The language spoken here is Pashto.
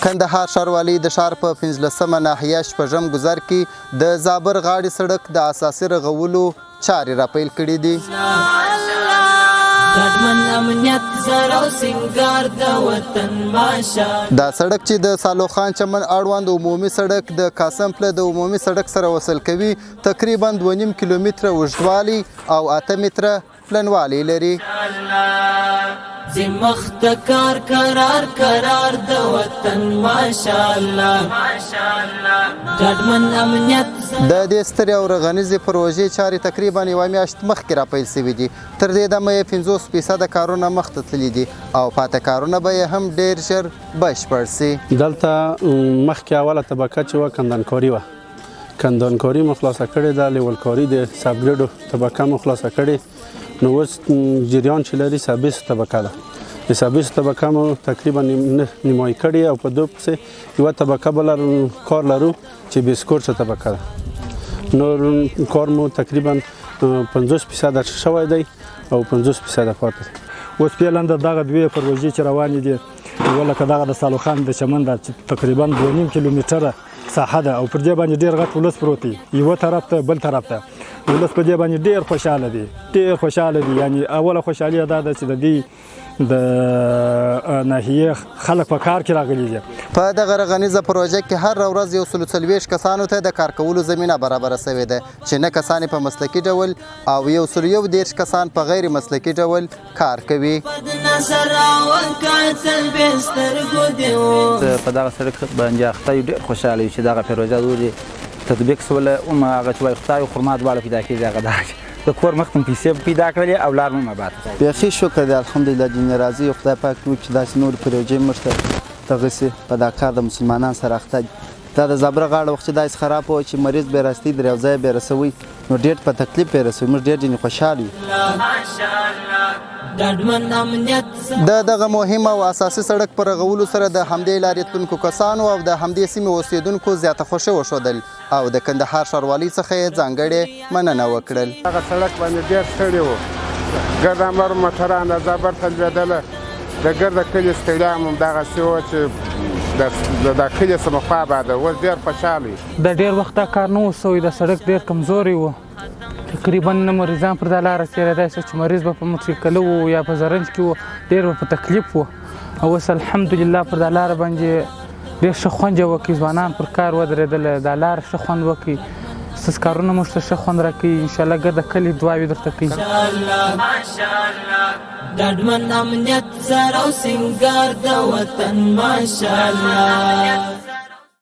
کندهار ښاروالۍ د ښار په 15مه ناحیه شپږم ګذر کې د زابر غاړې سړک د اساسي رغولو چارې راپیل کړي دي. دا سړک چې د سالو خان چمن اړوند عمومي سړک د قاسم پله د عمومي سړک سره وصل کوي، تقریبا 2.5 کیلومتره اوږدوالی او 8 متره پلنوالی لري. مختکار قرار قرار د وطن ماشاءالله ګډمن امنیت د دې سترې او رغنیزې پروژې چارې تقریبا یوه میاشت مخکې راپیل شوي دي. تر دې دمه یې 50% کارونه مخته تللي دي او پاته کارونه به یې هم ډېر ژر بشپړ شي. دلته مخکې اوله طبقه چې وه کندنکاري وه، کندنکاري مو خلاصه کړې ده، لیولکاري د سبګریډو طبقه مو خلاصه کړې. نو اوس جریان چې لري سابیس طبقه ده، د سابیس طبقه مو تقریبا نیمایي کړې او په دو پسې یوه طبقه بله کار لرو چې بیسکورسه طبقه ده. نور کار مو تقریبا 50% شوی دی او 50% پاتې دی. اوس فعلا دغه دوې پروژې چې روانې دي، یوه لکه دغه د سالو خان د چمن ده چې تقریبا 2.5 کیلومتره ساحه ده او پر دې باندې ډېر غټ ولس پروت دی، یوه طرف ته بل طرف ته. ولس په دې باندې ډېر خوشحاله دي، ډېر خوشحاله دي. یعنې اوله خوشحالي دا ده چې د دې د ناحیې خلک په کار کې راغلي دي. په دغه رغنیزه پروژه کې هر ورځ 140 کسانو ته د کار کولو زمینه برابره شوې ده چې نه کسان په مسلکي ډول او 111 کسان په غیر مسلکي ډول کار کوي. په دغه سړک باندې اخته یو ډېر خوشحاله یو چې دغه پروژه ورې تطبیق شوله. هغه چې وایي خدای خرما دواړه پیدا کېږي، هغه دا د کور مخ ته پیسې پیدا کړلې او لار مو آباد. بیخي شکر دی، الحمدلله دین راضي او خدای پاک وکړي چې داسې نورې پروژې موږ ته دغسې په دا کار د مسلمانانو سره اخته دي. دا د زابره غاړه وخت چې داسې خراب و چې مریض بې راستي در یو ځای بې رسوي، نو ډېر په تکلیف بې رسوي. موږ ډېر ځینې خوشحال یو. د دغه مهم او اساسي سړک پر رغولو سره د همدې لارې تلونکو کسانو او د همدې سیمې اوسېدونکو زیاته خوښي وښودل او د کندهار ښاروالۍ څخه یې ځانګړې مننه وکړل. دغه سړک باندې ډېر ستړي وو، ګردامبر موټران د زابر ته لوېدله، د ګرده کلي ستړیا هم همدغسې وه چې د کلي څخه خوا باده. اوس ډېر خوشحاله یو. د ډېر وخت دا کار نه و سوی، د سړک ډېر کمزوری و، تقریبا نه مریضان پر دا لاره تېرېدای شو چې مریض به په موټرسایکل و یا په زرنج کې و، ډېر به په تکلیف و. او اوس الحمدلله پر دا لاره باندې ډېر ښه خوند یې وکړي، ځوانان پر کار ودرېدله، دا لاره ښه خوند وکړي، ستاسو کارونه موږ ته ښه خوند راکوي. انشاءالله ګرده کلي دعاوې درته کوي. ډاډمن امنیت سره او سینګار د وطن ماشاءالله.